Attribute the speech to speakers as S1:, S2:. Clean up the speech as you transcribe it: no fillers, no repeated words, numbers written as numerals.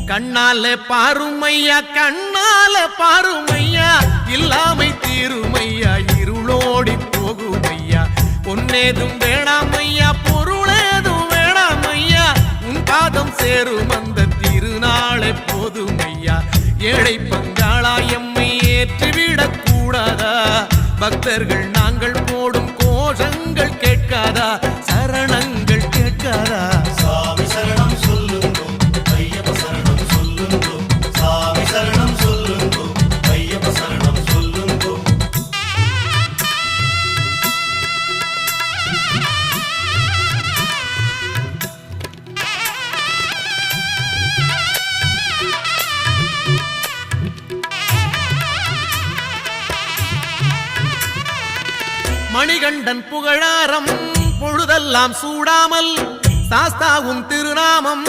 S1: கண்ணால பாருமையா கண்ணால பாருமையா இல்லாமை தீருமையா இருளோடி போகுமையா பொன்னேதும் வேணாமையா பொருளேதும் வேணாமையா உன் பாதம் சேரும் அந்த திருநாளை போதுமையா ஏழை பங்காளா எம்மை ஏற்றிவிடக் கூடாதா பக்தர்கள் நாங்கள் போடும் கோஷங்கள் கேட்காதா சரணங்கள் கேட்காதா
S2: சாமி சரணம் சொல்லுங்கோ ஐயப்ப சரணம் சொல்லுங்கோ சாமி சரணம் சொல்லுங்கோ ஐயப்ப சரணம் சொல்லுங்கோ
S1: மணிகண்டன் புகழாரம் பொழுதெல்லாம் சூடாமல் சாஸ்தாவும் திருநாமம்